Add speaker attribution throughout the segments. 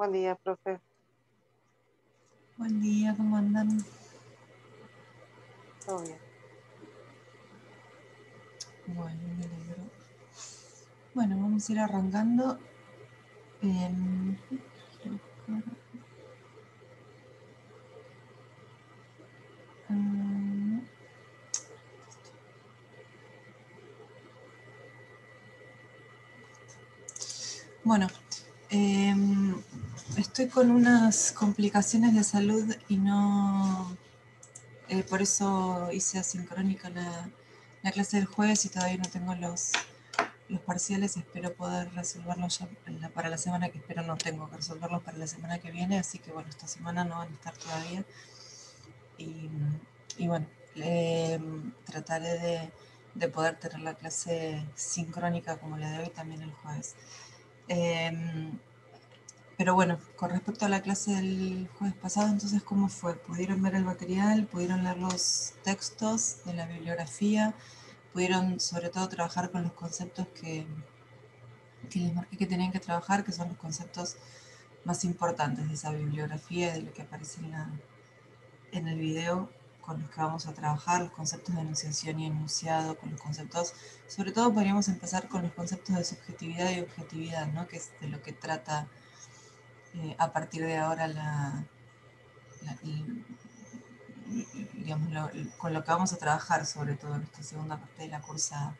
Speaker 1: Buen día, profe.
Speaker 2: Buen día, ¿cómo andan?
Speaker 1: Todo bien.
Speaker 2: Bueno, me alegro. Bueno, vamos a ir arrancando. Bueno, estoy con unas complicaciones de salud y no... por eso hice asincrónica la clase del jueves y todavía no tengo los parciales. Espero poder resolverlos ya para la semana que espero. No tengo que resolverlos para la semana que viene, así que bueno, esta semana no van a estar todavía. Y bueno, trataré de poder tener la clase sincrónica como la de hoy también el jueves. Pero bueno, con respecto a la clase del jueves pasado, entonces, ¿cómo fue? ¿Pudieron ver el material? ¿Pudieron leer los textos de la bibliografía? ¿Pudieron sobre todo trabajar con los conceptos que les marqué que tenían que trabajar, que son los conceptos más importantes de esa bibliografía y de lo que aparece en el video, con los que vamos a trabajar, los conceptos de enunciación y enunciado, con los conceptos, sobre todo podríamos empezar con los conceptos de subjetividad y objetividad, ¿no? Que es de lo que trata a partir de ahora digamos, con lo que vamos a trabajar sobre todo en esta segunda parte de la cursada.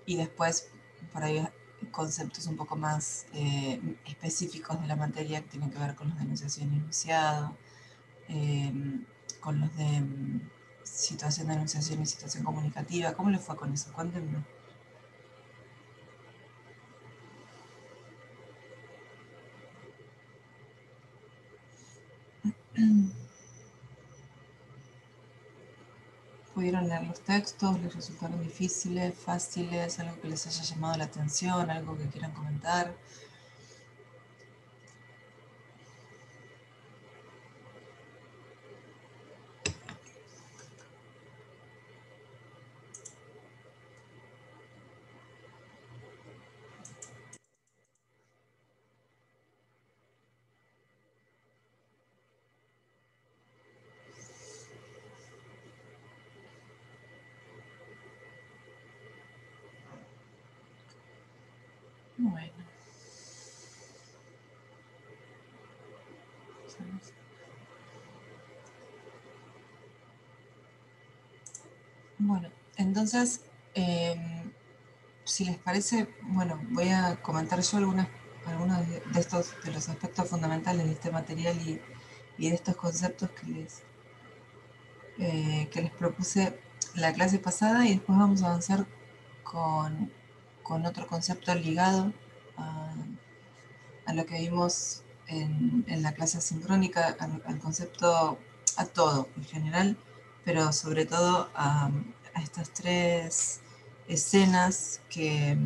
Speaker 2: Y después, por ahí, conceptos un poco más específicos de la materia que tienen que ver con los de enunciación y enunciado, con los de situación de enunciación y situación comunicativa. ¿Cómo le fue con eso? Cuéntenme. ¿Pudieron leer los textos? ¿Les resultaron difíciles, fáciles? ¿Algo que les haya llamado la atención? ¿Algo que quieran comentar? Bueno. Bueno, entonces, si les parece, bueno, voy a comentar yo algunos de estos, de los aspectos fundamentales de este material y de estos conceptos que les propuse la clase pasada, y después vamos a avanzar con otro concepto ligado a lo que vimos en la clase sincrónica, al concepto, a todo en general, pero sobre todo a estas tres escenas que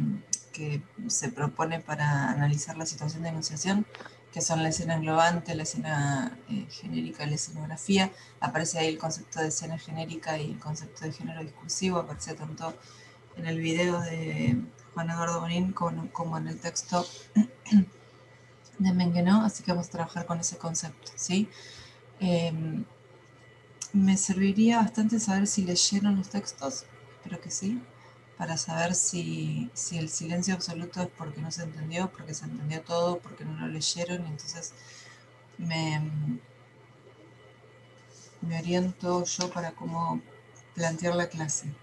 Speaker 2: se propone para analizar la situación de enunciación, que son la escena englobante, la escena genérica y la escenografía. Aparece ahí el concepto de escena genérica y el concepto de género discursivo, aparece tanto en el video de Juan Eduardo Bonín como en el texto de Menguenó, así que vamos a trabajar con ese concepto, ¿sí? Me serviría bastante saber si leyeron los textos, espero que sí, para saber si el silencio absoluto es porque no se entendió, porque se entendió todo, porque no lo leyeron, y entonces me oriento yo para cómo plantear la clase.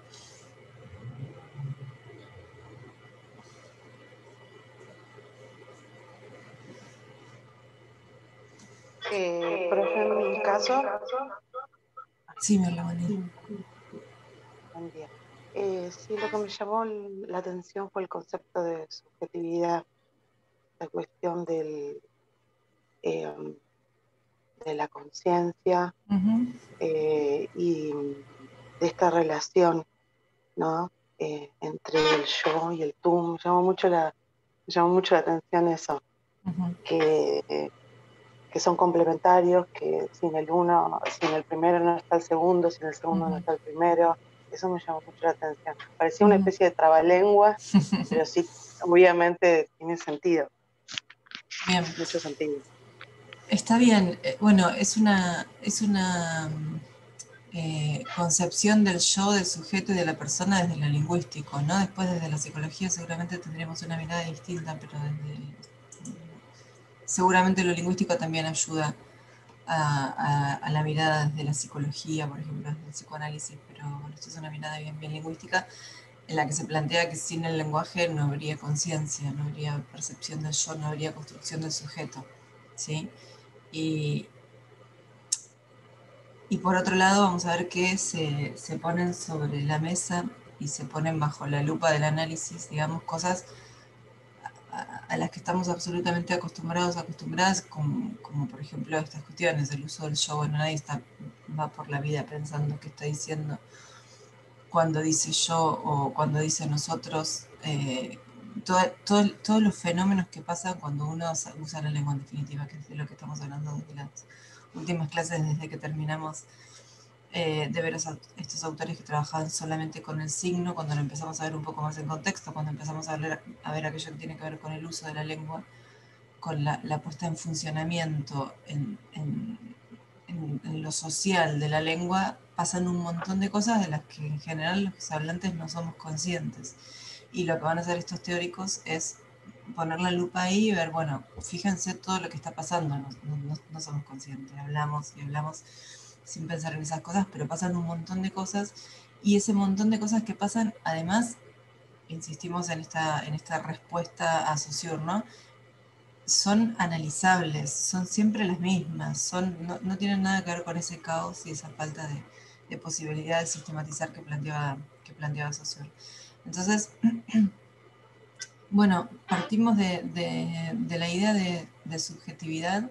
Speaker 1: Profe, en mi caso,
Speaker 2: Sí, me lo van a ir.
Speaker 1: buen día. Sí, lo que me llamó la atención fue el concepto de subjetividad, la cuestión eh, de la conciencia y de esta relación, ¿no? Entre el yo y el tú. Me llamó mucho la atención eso, que, que son complementarios, que sin el primero no está el segundo, sin el segundo no está el primero. Eso me llamó mucho la atención. Parecía una especie de trabalengua, pero sí, obviamente tiene sentido.
Speaker 2: Bien.
Speaker 1: Mucho sentido.
Speaker 2: Está bien. Bueno, es una concepción del yo, del sujeto y de la persona desde lo lingüístico, ¿no? Después desde la psicología seguramente tendríamos una mirada distinta, pero seguramente lo lingüístico también ayuda a la mirada desde la psicología, por ejemplo, desde el psicoanálisis, pero bueno, esto es una mirada bien lingüística en la que se plantea que sin el lenguaje no habría conciencia, no habría percepción del yo, no habría construcción del sujeto, ¿sí? Y, y por otro lado, vamos a ver que se ponen sobre la mesa y se ponen bajo la lupa del análisis, digamos, cosas a las que estamos absolutamente acostumbradas, como por ejemplo estas cuestiones, el uso del yo. Bueno, nadie va por la vida pensando qué está diciendo cuando dice yo o cuando dice nosotros. Todos los fenómenos que pasan cuando uno usa la lengua en definitiva, que es de lo que estamos hablando desde las últimas clases, desde que terminamos de ver estos autores que trabajaban solamente con el signo, cuando lo empezamos a ver un poco más en contexto, cuando empezamos a ver aquello que tiene que ver con el uso de la lengua, con la puesta en funcionamiento en lo social de la lengua, pasan un montón de cosas de las que en general los hablantes no somos conscientes. Y lo que van a hacer estos teóricos es poner la lupa ahí y ver, bueno, fíjense todo lo que está pasando, no somos conscientes, hablamos y hablamos sin pensar en esas cosas, pero pasan un montón de cosas y ese montón de cosas que pasan, además, insistimos en esta respuesta a Saussure, ¿no? Son analizables, son siempre las mismas, no tienen nada que ver con ese caos y esa falta de posibilidad de sistematizar que planteaba Saussure. Entonces, bueno, partimos de la idea de subjetividad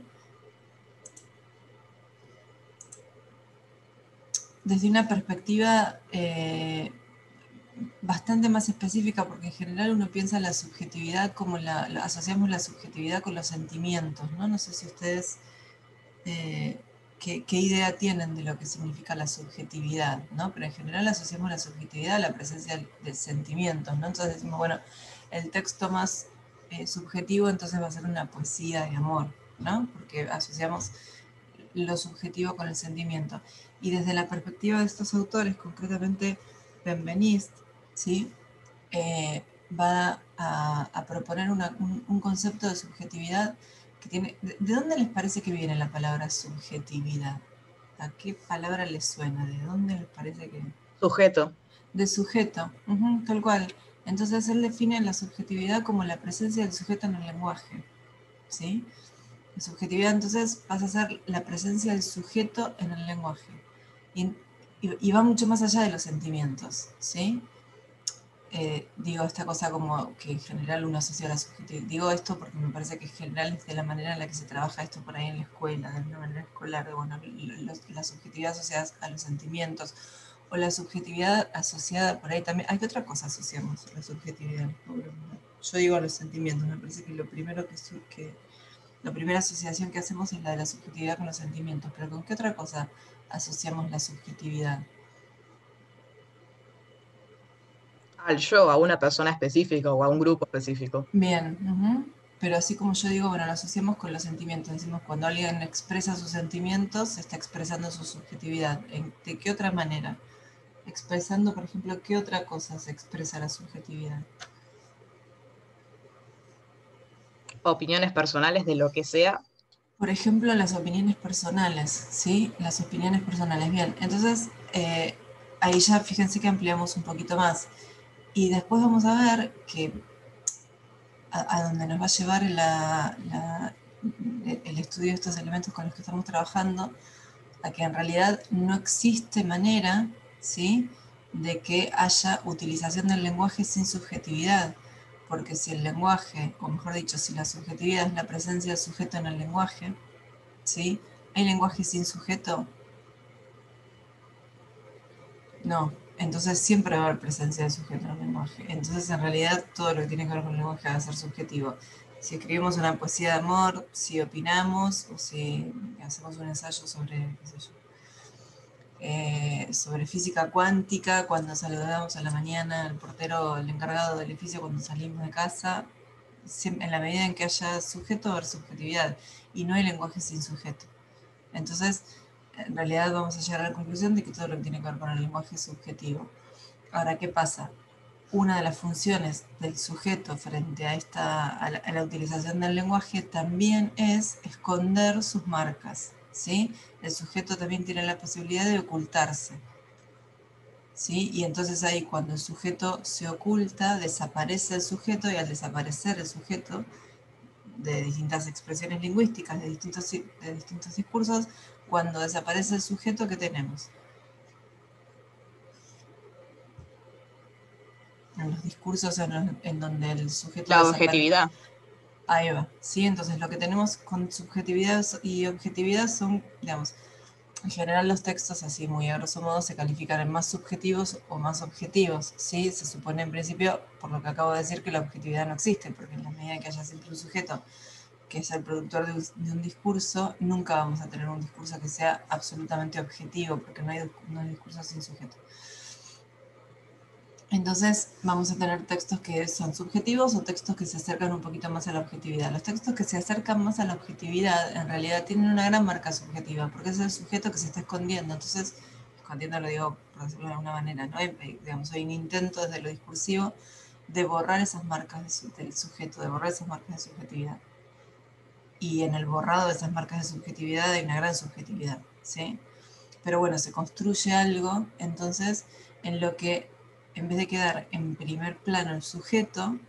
Speaker 2: desde una perspectiva bastante más específica, porque en general uno piensa la subjetividad como asociamos la subjetividad con los sentimientos, ¿no? No sé si ustedes eh, qué idea tienen de lo que significa la subjetividad, ¿no? Pero en general asociamos la subjetividad a la presencia de sentimientos, ¿no? Entonces decimos, bueno, el texto más subjetivo entonces va a ser una poesía de amor, ¿no? Porque asociamos lo subjetivo con el sentimiento. Y desde la perspectiva de estos autores, concretamente Benveniste, ¿sí? Va a proponer un concepto de subjetividad que tiene... ¿De dónde les parece que viene la palabra subjetividad? ¿A qué palabra les suena? ¿De dónde les parece que...?
Speaker 3: Sujeto.
Speaker 2: De sujeto, ujú, tal cual. Entonces él define la subjetividad como la presencia del sujeto en el lenguaje, ¿sí? La subjetividad entonces pasa a ser la presencia del sujeto en el lenguaje. Y, y va mucho más allá de los sentimientos, ¿sí? Digo esta cosa como que en general uno asocia a la subjetividad. Digo esto porque me parece que en general es de la manera en la que se trabaja esto por ahí en la escuela, de una manera escolar, de bueno, la subjetividad asociada a los sentimientos, o la subjetividad asociada por ahí también. ¿A qué otra cosa asociamos la subjetividad? Yo digo a los sentimientos, me parece que lo primero que la primera asociación que hacemos es la de la subjetividad con los sentimientos, pero ¿con qué otra cosa asociamos la subjetividad?
Speaker 3: Al yo, a una persona específica o a un grupo específico.
Speaker 2: Bien, ujú. Pero así como yo digo, bueno, lo asociamos con los sentimientos. Decimos, cuando alguien expresa sus sentimientos, está expresando su subjetividad. ¿De qué otra manera? Expresando, por ejemplo, ¿qué otra cosa se expresa la subjetividad?
Speaker 3: Opiniones personales de lo que sea.
Speaker 2: Por ejemplo, las opiniones personales, ¿sí? Las opiniones personales. Bien, entonces ahí ya fíjense que ampliamos un poquito más. Y después vamos a ver que a donde nos va a llevar el estudio de estos elementos con los que estamos trabajando, a que en realidad no existe manera, ¿sí?, de que haya utilización del lenguaje sin subjetividad, porque si el lenguaje, o mejor dicho, si la subjetividad es la presencia del sujeto en el lenguaje, ¿sí?, ¿hay lenguaje sin sujeto? No. Entonces siempre va a haber presencia del sujeto en el lenguaje. Entonces en realidad todo lo que tiene que ver con el lenguaje va a ser subjetivo. Si escribimos una poesía de amor, si opinamos o si hacemos un ensayo sobre, qué sé yo, sobre física cuántica, cuando saludamos a la mañana al portero, el encargado del edificio cuando salimos de casa, en la medida en que haya sujeto, va a haber subjetividad, y no hay lenguaje sin sujeto. Entonces, en realidad vamos a llegar a la conclusión de que todo lo que tiene que ver con el lenguaje es subjetivo. Ahora, ¿qué pasa? Una de las funciones del sujeto frente a la utilización del lenguaje también es esconder sus marcas, ¿sí? El sujeto también tiene la posibilidad de ocultarse, ¿sí? Y entonces ahí cuando el sujeto se oculta, desaparece el sujeto, y al desaparecer el sujeto de distintas expresiones lingüísticas, de distintos discursos, cuando desaparece el sujeto, ¿qué tenemos? En los discursos en donde el sujeto
Speaker 3: La
Speaker 2: desaparece.
Speaker 3: objetividad.
Speaker 2: Ahí va, ¿sí? Entonces lo que tenemos con subjetividad y objetividad son, digamos, en general los textos, así muy a grosso modo, se califican en más subjetivos o más objetivos, ¿sí? Se supone en principio, por lo que acabo de decir, que la objetividad no existe, porque en la medida que haya siempre un sujeto que es el productor de un discurso, nunca vamos a tener un discurso que sea absolutamente objetivo, porque no hay discurso sin sujeto. Entonces vamos a tener textos que son subjetivos o textos que se acercan un poquito más a la objetividad. Los textos que se acercan más a la objetividad en realidad tienen una gran marca subjetiva, porque es el sujeto que se está escondiendo. Entonces, escondiendo lo digo por decirlo de alguna manera, ¿no? Digamos, hay un intento desde lo discursivo de borrar esas marcas del sujeto, de borrar esas marcas de subjetividad. Y en el borrado de esas marcas de subjetividad hay una gran subjetividad, ¿sí? Pero bueno, se construye algo, entonces, en lo que en vez de quedar en primer plano el sujeto,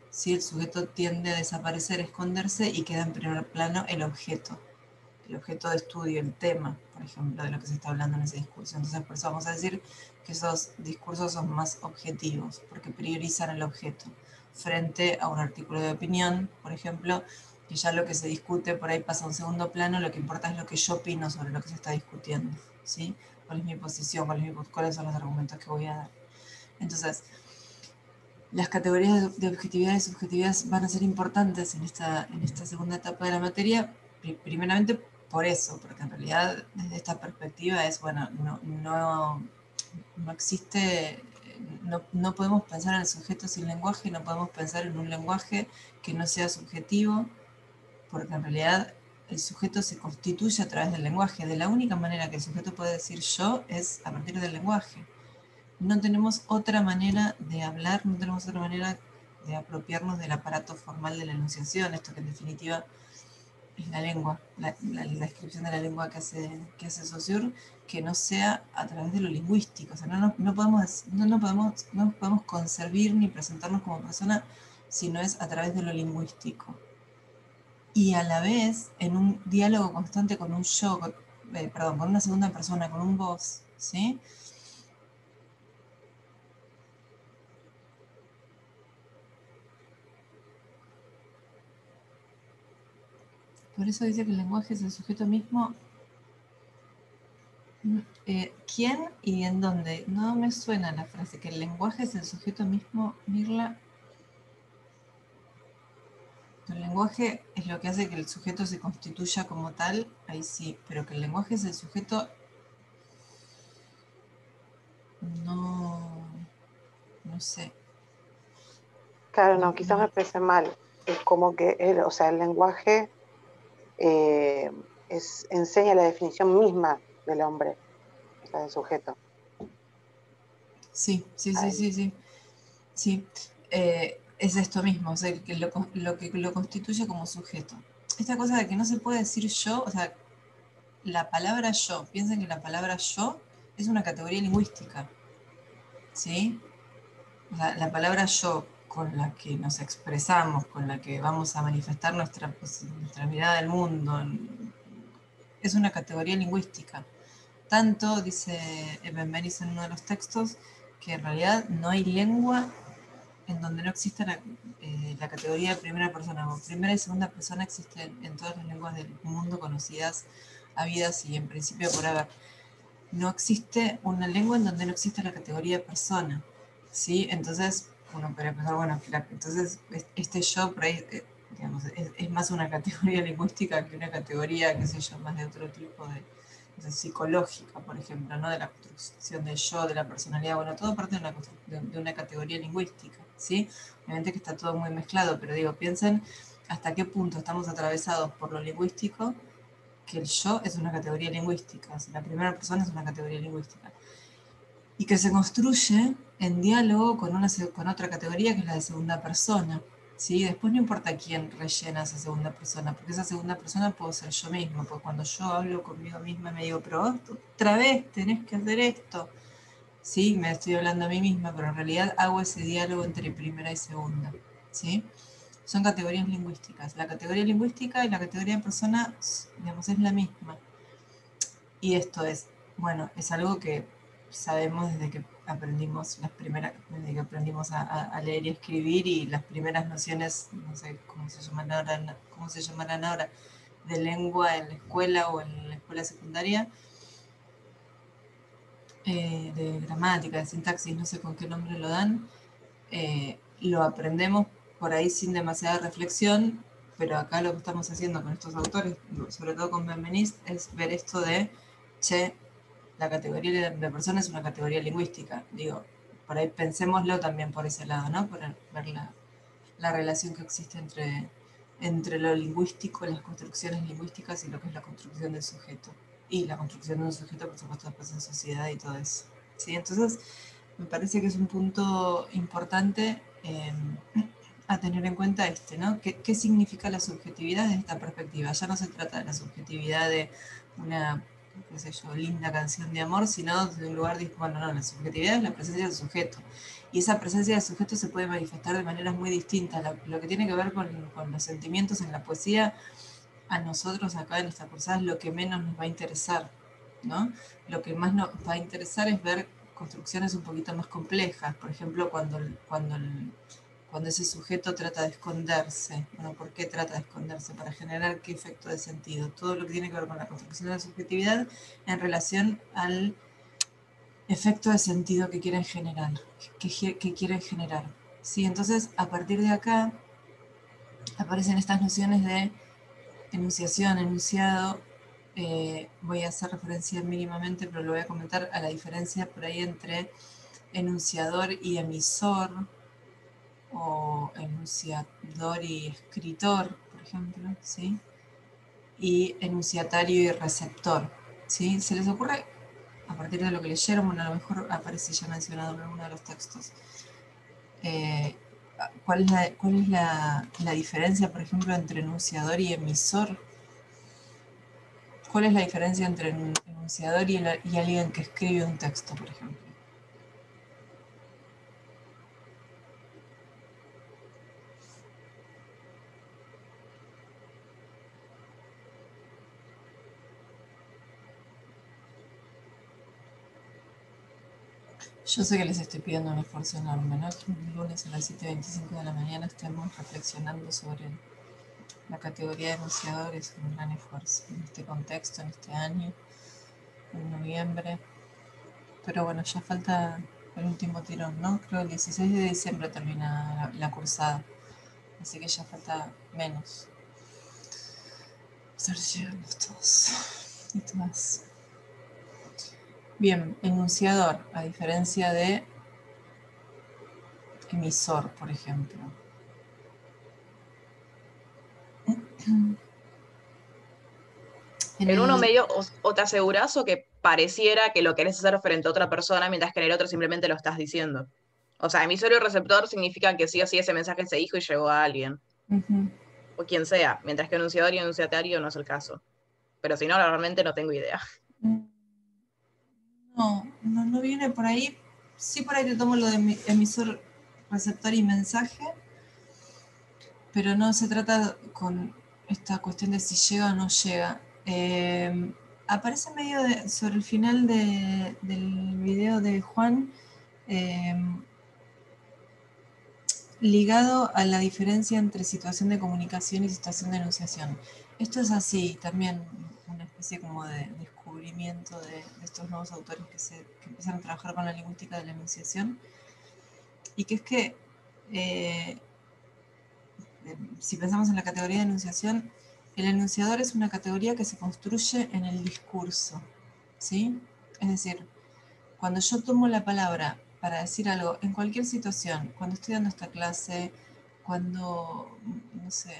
Speaker 2: ¿sí? El sujeto tiende a desaparecer, a esconderse, y queda en primer plano el objeto de estudio, el tema, por ejemplo, de lo que se está hablando en ese discurso. Entonces, por eso vamos a decir que esos discursos son más objetivos, porque priorizan el objeto, frente a un artículo de opinión, por ejemplo, que ya lo que se discute por ahí pasa a un segundo plano, lo que importa es lo que yo opino sobre lo que se está discutiendo, ¿sí? ¿Cuál es mi posición? ¿Cuáles son los argumentos que voy a dar? Entonces, las categorías de objetividad y subjetividad van a ser importantes en esta segunda etapa de la materia, primeramente por eso, porque en realidad desde esta perspectiva es, bueno, no existe, no podemos pensar en el sujeto sin lenguaje, no podemos pensar en un lenguaje que no sea subjetivo, porque en realidad el sujeto se constituye a través del lenguaje. De la única manera que el sujeto puede decir yo es a partir del lenguaje. No tenemos otra manera de hablar, no tenemos otra manera de apropiarnos del aparato formal de la enunciación, esto que en definitiva es la lengua, la descripción de la lengua que hace Saussure, que no sea a través de lo lingüístico. O sea, no podemos concebir ni presentarnos como persona si no es a través de lo lingüístico. Y a la vez, en un diálogo constante con un yo, con una segunda persona, con un vos, ¿sí? Por eso dice que el lenguaje es el sujeto mismo. ¿Quién y en dónde? No me suena la frase, que el lenguaje es el sujeto mismo, Mirla. El lenguaje es lo que hace que el sujeto se constituya como tal, ahí sí, pero que el lenguaje es el sujeto, no sé.
Speaker 1: Claro, no, quizás me expresé mal. Es como que o sea, el lenguaje eh, enseña la definición misma del hombre, o sea, del sujeto.
Speaker 2: Sí.
Speaker 1: Ahí.
Speaker 2: Sí, es esto mismo, o sea, que lo constituye como sujeto. Esta cosa de que no se puede decir yo, o sea, la palabra yo, piensen que la palabra yo es una categoría lingüística, ¿sí? O sea, la palabra yo con la que nos expresamos, con la que vamos a manifestar nuestra mirada del mundo, es una categoría lingüística. Tanto, dice Benveniste en uno de los textos, que en realidad no hay lengua en donde no exista la categoría de primera persona. O primera y segunda persona existen en todas las lenguas del mundo conocidas, habidas y en principio por haber. No existe una lengua en donde no exista la categoría de persona, ¿sí? Entonces, uno podría pensar, bueno, entonces este yo por ahí, digamos, es más una categoría lingüística que una categoría, qué sé yo, más de otro tipo de psicológica, por ejemplo, ¿no? De la construcción del yo, de la personalidad, bueno, todo parte de una categoría lingüística. ¿sí? Obviamente que está todo muy mezclado, pero digo, piensen hasta qué punto estamos atravesados por lo lingüístico, que el yo es una categoría lingüística, o sea, la primera persona es una categoría lingüística, y que se construye en diálogo con otra categoría que es la de segunda persona, ¿sí? Después no importa quién rellena esa segunda persona, porque esa segunda persona puedo ser yo misma, porque cuando yo hablo conmigo misma me digo, pero vos otra vez tenés que hacer esto. Sí, me estoy hablando a mí misma, pero en realidad hago ese diálogo entre primera y segunda, ¿sí? Son categorías lingüísticas. La categoría lingüística y la categoría de persona, digamos, es la misma. Y esto es, bueno, es algo que sabemos desde que aprendimos desde que aprendimos a leer y escribir, y las primeras nociones, no sé cómo se llamarán ahora, de lengua en la escuela o en la escuela secundaria, de gramática, de sintaxis, no sé con qué nombre lo dan, lo aprendemos por ahí sin demasiada reflexión, pero acá lo que estamos haciendo con estos autores, sobre todo con Benveniste, es ver esto de, che, la categoría de persona es una categoría lingüística. Digo, por ahí pensémoslo también por ese lado, ¿no? Por ver la relación que existe entre lo lingüístico, las construcciones lingüísticas y lo que es la construcción del sujeto. Y la construcción de un sujeto, por supuesto, después en sociedad y todo eso. ¿Sí? Entonces, me parece que es un punto importante a tener en cuenta ¿no? ¿Qué significa la subjetividad desde esta perspectiva? Ya no se trata de la subjetividad de una, qué sé yo, linda canción de amor, sino de un lugar de, bueno, no, la subjetividad es la presencia del sujeto. Y esa presencia del sujeto se puede manifestar de maneras muy distintas. Lo que tiene que ver con los sentimientos en la poesía, a nosotros acá en esta cursada es lo que menos nos va a interesar, ¿no? Lo que más nos va a interesar es ver construcciones un poquito más complejas. Por ejemplo, cuando ese sujeto trata de esconderse. Bueno, ¿por qué trata de esconderse? Para generar qué efecto de sentido. Todo lo que tiene que ver con la construcción de la subjetividad en relación al efecto de sentido que quieren generar. Que quieren generar. ¿Sí? Entonces, a partir de acá aparecen estas nociones de enunciación, enunciado. Voy a hacer referencia mínimamente, pero lo voy a comentar, a la diferencia por ahí entre enunciador y emisor, o enunciador y escritor, por ejemplo, ¿sí? Y enunciatario y receptor, ¿sí? ¿Se les ocurre, a partir de lo que leyeron, bueno, a lo mejor aparece ya mencionado en alguno de los textos, cuál es la diferencia, por ejemplo, entre enunciador y emisor? ¿Cuál es la diferencia entre un enunciador y alguien que escribe un texto, por ejemplo? Yo sé que les estoy pidiendo un esfuerzo enorme, ¿no? Que un lunes a las 7:25 de la mañana estemos reflexionando sobre la categoría de enunciador. Es un gran esfuerzo en este contexto, en este año, en noviembre. Pero bueno, ya falta el último tirón, ¿no? Creo que el 16 de diciembre termina la cursada, así que ya falta menos. Vamos a ver si llegamos todos y todas. Bien, enunciador, a diferencia de emisor, por ejemplo.
Speaker 3: En uno medio o te asegurás o que pareciera que lo querés hacer frente a otra persona, mientras que en el otro simplemente lo estás diciendo. O sea, emisor y receptor significan que sí o sí ese mensaje se dijo y llegó a alguien. O quien sea, mientras que enunciador y enunciatario no es el caso. Pero si no, realmente no tengo idea.
Speaker 2: No viene por ahí. Sí, por ahí te tomo lo de emisor, receptor y mensaje, pero no se trata con esta cuestión de si llega o no llega. Aparece medio sobre el final del video de Juan, ligado a la diferencia entre situación de comunicación y situación de enunciación. Esto es así, también una especie como de descubrimiento de estos nuevos autores que empiezan a trabajar con la lingüística de la enunciación, y que es que si pensamos en la categoría de enunciación, el enunciador es una categoría que se construye en el discurso, ¿sí? Es decir, cuando yo tomo la palabra para decir algo, en cualquier situación, cuando estoy dando esta clase, cuando, no sé,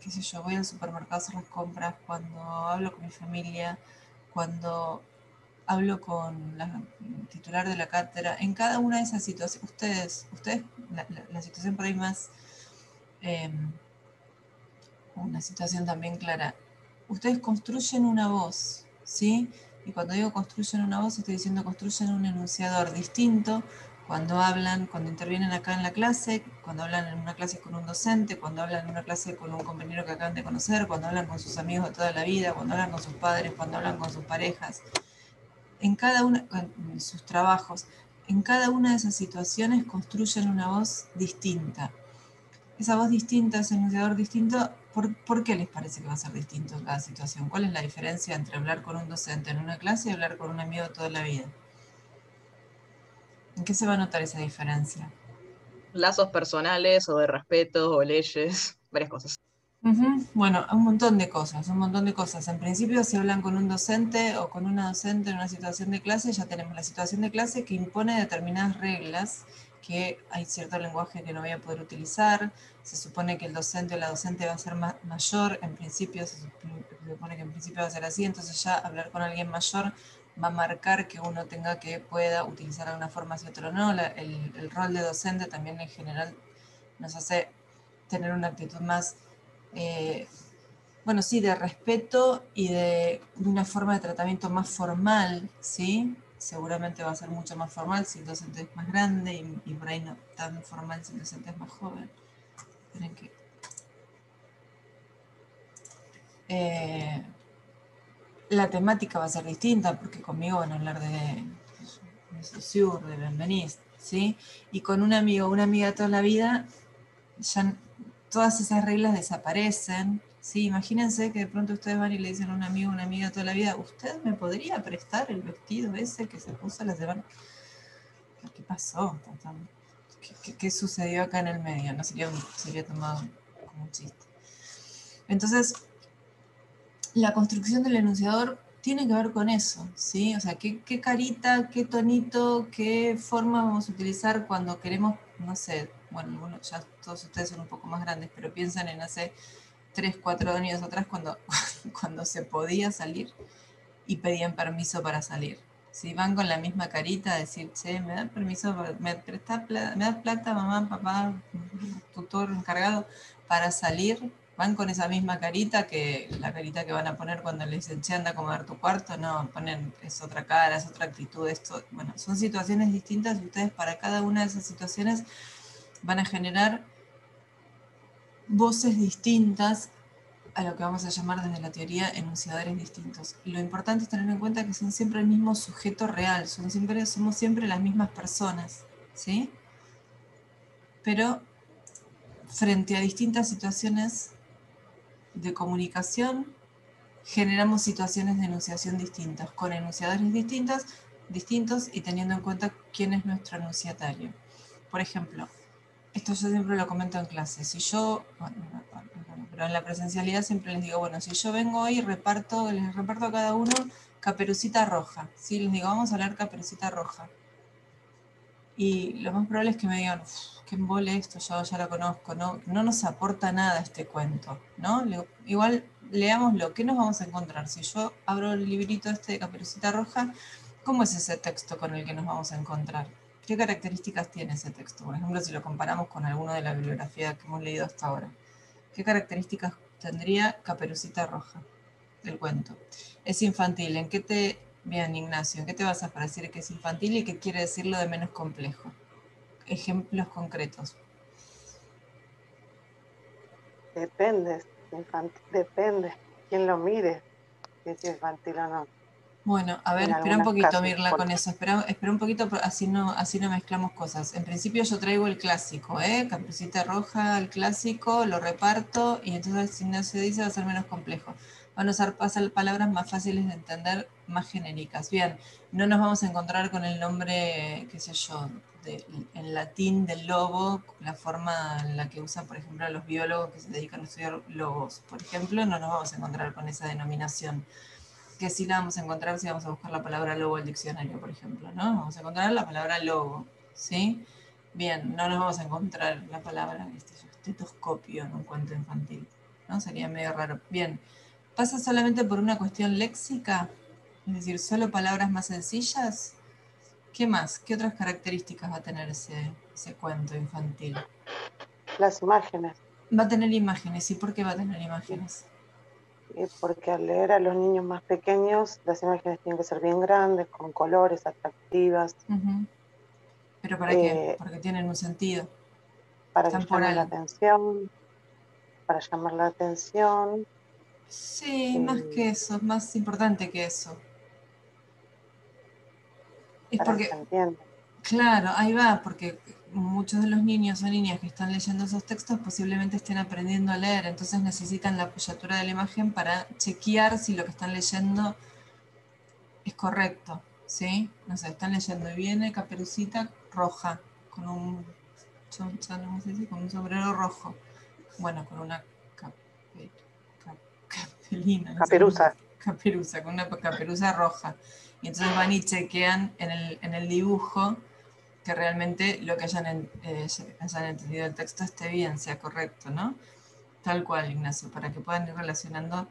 Speaker 2: qué sé yo, voy al supermercado a hacer las compras, cuando hablo con mi familia, cuando hablo con la titular de la cátedra, en cada una de esas situaciones, ustedes la situación por ahí más, una situación también clara, ustedes construyen una voz, ¿sí? Y cuando digo construyen una voz, estoy diciendo construyen un enunciador distinto cuando hablan, cuando intervienen acá en la clase, cuando hablan en una clase con un docente, cuando hablan en una clase con un compañero que acaban de conocer, cuando hablan con sus amigos de toda la vida, cuando hablan con sus padres, cuando hablan con sus parejas, en cada una, en sus trabajos, en cada una de esas situaciones construyen una voz distinta. Esa voz distinta, ese enunciador distinto, ¿por qué les parece que va a ser distinto en cada situación? ¿Cuál es la diferencia entre hablar con un docente en una clase y hablar con un amigo de toda la vida? ¿En qué se va a notar esa diferencia?
Speaker 3: Lazos personales o de respeto o leyes, varias cosas.
Speaker 2: Bueno, un montón de cosas, un montón de cosas. En principio, si hablan con un docente o con una docente en una situación de clase, ya tenemos la situación de clase que impone determinadas reglas, que hay cierto lenguaje que no voy a poder utilizar, se supone que el docente o la docente va a ser mayor, en principio se supone que en principio va a ser así, entonces ya hablar con alguien mayor va a marcar que uno pueda utilizar alguna forma si otro no. El rol de docente también en general nos hace tener una actitud más bueno, sí, de respeto y de una forma de tratamiento más formal, ¿sí? Seguramente va a ser mucho más formal si el docente es más grande y por ahí no tan formal si el docente es más joven. Esperen que... la temática va a ser distinta porque conmigo van a hablar de Saussure, de Benveniste, ¿sí? Y con un amigo o una amiga de toda la vida ya todas esas reglas desaparecen, ¿sí? Imagínense que de pronto ustedes van y le dicen a un amigo o una amiga toda la vida, ¿usted me podría prestar el vestido ese que se puso la semana? ¿Qué pasó? ¿Qué sucedió acá en el medio? No sería tomado como un chiste. Entonces, la construcción del enunciador tiene que ver con eso, ¿sí? O sea, qué carita, qué tonito, qué forma vamos a utilizar cuando queremos, no sé, bueno, ya todos ustedes son un poco más grandes, pero piensan en hace 3, 4 años atrás cuando se podía salir y pedían permiso para salir. Si van con la misma carita a decir, che, ¿me da permiso, me das plata, mamá, papá, tutor, encargado, para salir? Van con esa misma carita que la carita que van a poner cuando les dicen, che, anda a acomodar tu cuarto. No, ponen, es otra cara, es otra actitud, esto. Bueno, son situaciones distintas y ustedes para cada una de esas situaciones van a generar voces distintas a lo que vamos a llamar desde la teoría enunciadores distintos. Lo importante es tener en cuenta que son siempre el mismo sujeto real, somos siempre las mismas personas, ¿sí? Pero frente a distintas situaciones de comunicación, generamos situaciones de enunciación distintas, con enunciadores distintos y teniendo en cuenta quién es nuestro enunciatario. Por ejemplo, esto yo siempre lo comento en clase. Si yo, pero en la presencialidad siempre les digo, bueno, si yo vengo hoy les reparto a cada uno Caperucita Roja. ¿Sí? Les digo, vamos a leer Caperucita Roja. Y lo más probable es que me digan, qué embole esto, yo ya lo conozco, no nos aporta nada este cuento, ¿no? Igual leámoslo, ¿qué nos vamos a encontrar? Si yo abro el librito este de Caperucita Roja, ¿cómo es ese texto con el que nos vamos a encontrar? ¿Qué características tiene ese texto? Por ejemplo, si lo comparamos con alguno de la bibliografía que hemos leído hasta ahora. ¿Qué características tendría Caperucita Roja, el cuento? Es infantil. Bien, Ignacio, ¿en qué te basas para decir que es infantil y qué quiere decirlo de menos complejo? Ejemplos concretos.
Speaker 1: Depende, depende quién lo mire, si es infantil o no.
Speaker 2: Bueno, a ver,
Speaker 1: En
Speaker 2: espera un
Speaker 1: algunos
Speaker 2: poquito,
Speaker 1: casos,
Speaker 2: Mirla, con eso. Espera un poquito, así no mezclamos cosas. En principio yo traigo el clásico, Caperucita Roja, el clásico, lo reparto y entonces si no se dice va a ser menos complejo. Van a usar palabras más fáciles de entender, más genéricas. Bien, no nos vamos a encontrar con el nombre, qué sé yo, en latín del lobo, la forma en la que usan, por ejemplo, los biólogos que se dedican a estudiar lobos. Por ejemplo, no nos vamos a encontrar con esa denominación. que sí la vamos a encontrar si vamos a buscar la palabra lobo al diccionario, por ejemplo, ¿no? Vamos a encontrar la palabra lobo, ¿sí? Bien, no nos vamos a encontrar la palabra estetoscopio en un cuento infantil, ¿no? Sería medio raro. Bien, ¿pasa solamente por una cuestión léxica? Es decir, ¿solo palabras más sencillas? ¿Qué más? ¿Qué otras características va a tener ese cuento infantil?
Speaker 1: Las imágenes,
Speaker 2: Va a tener imágenes. ¿Y por qué va a tener imágenes?
Speaker 1: porque al leer a los niños más pequeños, las imágenes tienen que ser bien grandes, con colores atractivas,
Speaker 2: Ujú. ¿Pero para qué?
Speaker 1: eh,
Speaker 2: Porque tienen un sentido
Speaker 1: para que llamen la
Speaker 2: temporal.
Speaker 1: atención, para llamar la atención.
Speaker 2: Sí, más
Speaker 1: eh,
Speaker 2: que eso, es más importante que eso. Es
Speaker 1: para que se
Speaker 2: porque,
Speaker 1: entienda.
Speaker 2: claro, ahí va, porque muchos de los niños o niñas que están leyendo esos textos posiblemente estén aprendiendo a leer, entonces necesitan la apoyatura de la imagen para chequear si lo que están leyendo es correcto, ¿sí? No sé, están leyendo y viene Caperucita roja, con un, ¿cómo se dice? Con un sombrero rojo. Bueno, con una capelina, no sé cómo se dice.
Speaker 1: Caperuza,
Speaker 2: Caperuza, con una caperuza roja. Y entonces van y chequean en el dibujo que realmente lo que hayan entendido el texto esté bien, sea correcto, ¿no? Tal cual, Ignacio, para que puedan ir relacionando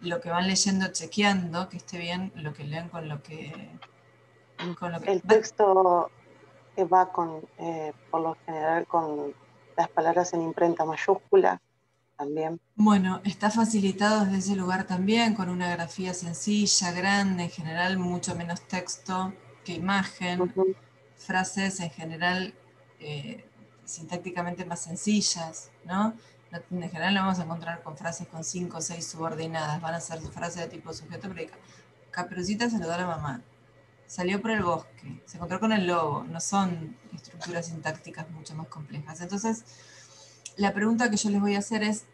Speaker 2: lo que van leyendo, chequeando que esté bien lo que leen con lo que... Con lo que
Speaker 1: el texto va por lo general con las palabras en imprenta mayúscula también.
Speaker 2: bueno, está facilitado desde ese lugar también, con una grafía sencilla, grande, en general mucho menos texto que imagen,
Speaker 1: Ujú.
Speaker 2: frases en general sintácticamente más sencillas, ¿no? En general lo vamos a encontrar con frases con 5 o 6 subordinadas, van a ser frases de tipo sujeto predica. Caperucita saludó a la mamá, salió por el bosque, se encontró con el lobo, no son estructuras sintácticas mucho más complejas. Entonces, la pregunta que yo les voy a hacer es,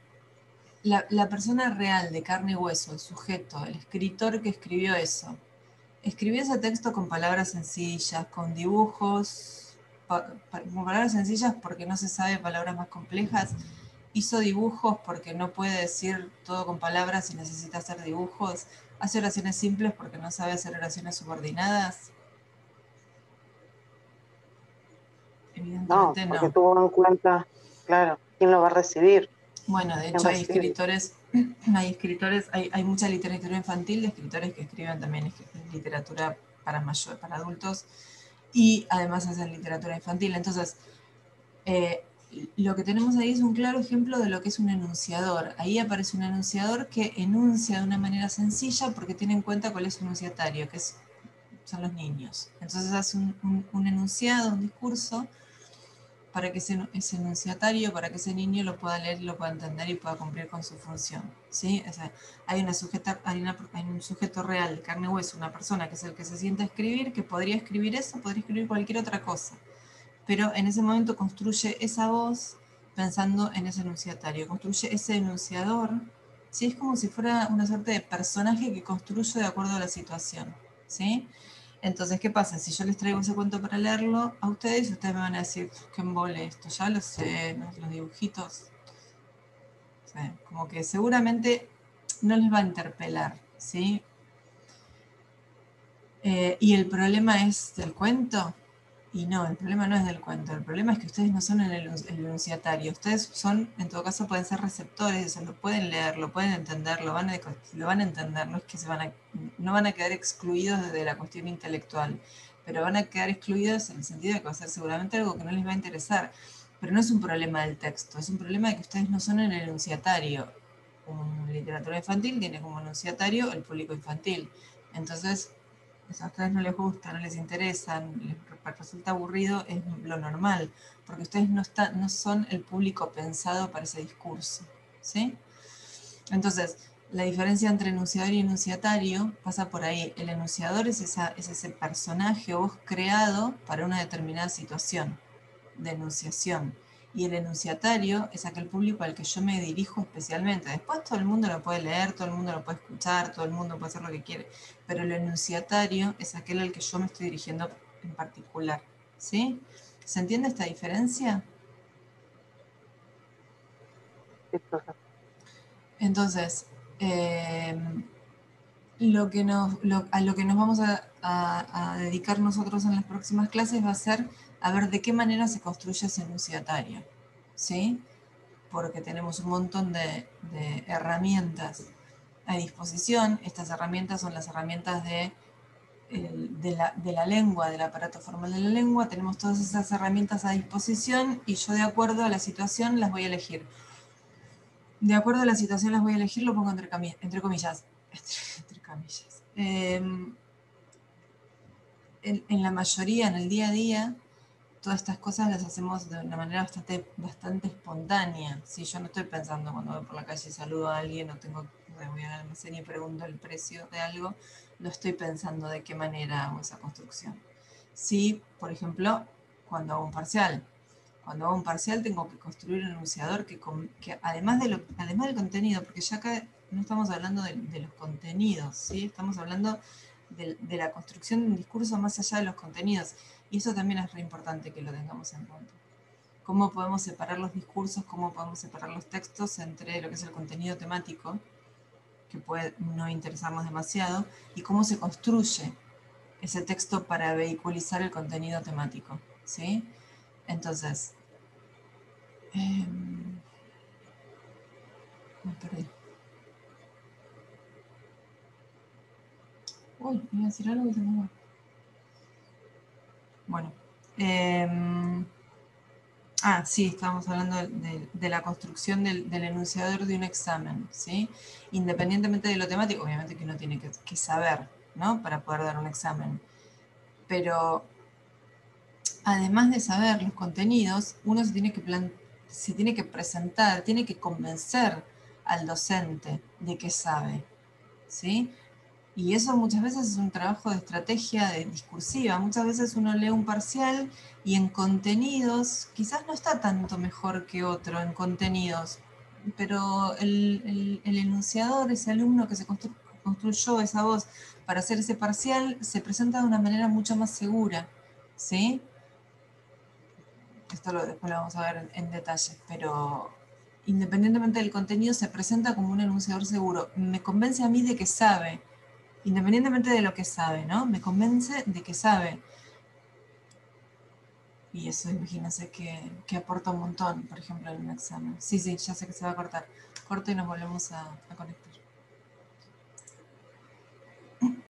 Speaker 2: la persona real de carne y hueso, el sujeto, el escritor que escribió ese texto con palabras sencillas, con dibujos, con palabras sencillas porque no se sabe palabras más complejas, hizo dibujos porque no puede decir todo con palabras y necesita hacer dibujos, hace oraciones simples porque no sabe hacer oraciones subordinadas.
Speaker 1: No,
Speaker 2: Evidentemente
Speaker 1: porque
Speaker 2: no.
Speaker 1: tuvo en cuenta, claro, quién lo va a recibir,
Speaker 2: Bueno, de
Speaker 1: quién
Speaker 2: hecho
Speaker 1: recibe.
Speaker 2: hay mucha literatura infantil de escritores que escriben también literatura para para adultos y además hacen literatura infantil. Entonces, eh, lo que tenemos ahí es un claro ejemplo de lo que es un enunciador. Ahí aparece un enunciador que enuncia de una manera sencilla porque tiene en cuenta cuál es su enunciatario, son los niños. Entonces hace un enunciado, un discurso para que ese enunciatario, para que ese niño lo pueda leer, lo pueda entender y pueda cumplir con su función. ¿Sí? O sea, hay un sujeto real de carne y hueso, una persona que es el que se sienta a escribir, que podría escribir eso, podría escribir cualquier otra cosa. Pero en ese momento construye esa voz pensando en ese enunciatario, construye ese enunciador. ¿Sí? Es como si fuera una suerte de personaje que construye de acuerdo a la situación. ¿Sí? Entonces, ¿qué pasa? Si yo les traigo ese cuento para leerlo a ustedes me van a decir, qué embole esto, ya lo sé, ¿no? Los dibujitos. O sea, como que seguramente no les va a interpelar, ¿sí? ¿Y el problema es del cuento? Y no, el problema no es del cuento, el problema es que ustedes no son el enunciatario, ustedes son, en todo caso, pueden ser receptores, eso, lo pueden leer, lo pueden entender, lo van a entender, no es que no van a quedar excluidos de la cuestión intelectual, pero van a quedar excluidos en el sentido de que va a ser seguramente algo que no les va a interesar, pero no es un problema del texto, es un problema de que ustedes no son el enunciatario. Una literatura infantil tiene como enunciatario el público infantil, entonces si a ustedes no les gusta, no les interesa, les resulta aburrido, es lo normal, porque ustedes no son el público pensado para ese discurso. ¿Sí? Entonces, la diferencia entre enunciador y enunciatario pasa por ahí. El enunciador es ese personaje o voz creado para una determinada situación de enunciación. Y el enunciatario es aquel público al que yo me dirijo especialmente. Después todo el mundo lo puede leer, todo el mundo lo puede escuchar, todo el mundo puede hacer lo que quiere. Pero el enunciatario es aquel al que yo me estoy dirigiendo en particular. ¿Sí? ¿Se entiende esta diferencia?
Speaker 1: Sí, profe.
Speaker 2: Entonces, a lo que nos vamos a dedicar nosotros en las próximas clases va a ser a ver de qué manera se construye ese enunciatario, ¿sí? Porque tenemos un montón de herramientas a disposición. Estas herramientas son las herramientas de la lengua, del aparato formal de la lengua. Tenemos todas esas herramientas a disposición y yo de acuerdo a la situación las voy a elegir. De acuerdo a la situación las voy a elegir, lo pongo entre comillas. Entre comillas. En la mayoría, en el día a día, todas estas cosas las hacemos de una manera bastante espontánea. Si yo no estoy pensando cuando voy por la calle y saludo a alguien o voy al almacén y pregunto el precio de algo, no estoy pensando de qué manera hago esa construcción. Sí, por ejemplo, cuando hago un parcial. Cuando hago un parcial tengo que construir un enunciador que además del contenido, porque ya acá no estamos hablando de los contenidos, ¿sí? Estamos hablando de la construcción de un discurso más allá de los contenidos. Y eso también es re importante que lo tengamos en cuenta. Cómo podemos separar los discursos, cómo podemos separar los textos entre lo que es el contenido temático, que puede no interesarnos demasiado, y cómo se construye ese texto para vehiculizar el contenido temático, ¿sí? Entonces, me perdí. Uy, iba a decir algo que se me va. Bueno. Sí, estábamos hablando de la construcción del enunciador de un examen, ¿sí? Independientemente de lo temático, obviamente que uno tiene que saber, ¿no? Para poder dar un examen. Pero además de saber los contenidos, uno se tiene que presentar, tiene que convencer al docente de que sabe, ¿sí? Y eso muchas veces es un trabajo de estrategia discursiva. Muchas veces uno lee un parcial y en contenidos, quizás no está tanto mejor que otro en contenidos, pero el enunciador, ese alumno que se construyó esa voz para hacer ese parcial, se presenta de una manera mucho más segura, ¿sí? Esto después lo vamos a ver en detalle, pero independientemente del contenido, se presenta como un enunciador seguro. Me convence a mí de que sabe, independientemente de lo que sabe, ¿no? Me convence de que sabe. Y eso, imagínense que aporta un montón, por ejemplo, en un examen. Sí, ya sé que se va a cortar. Corto y nos volvemos a conectar.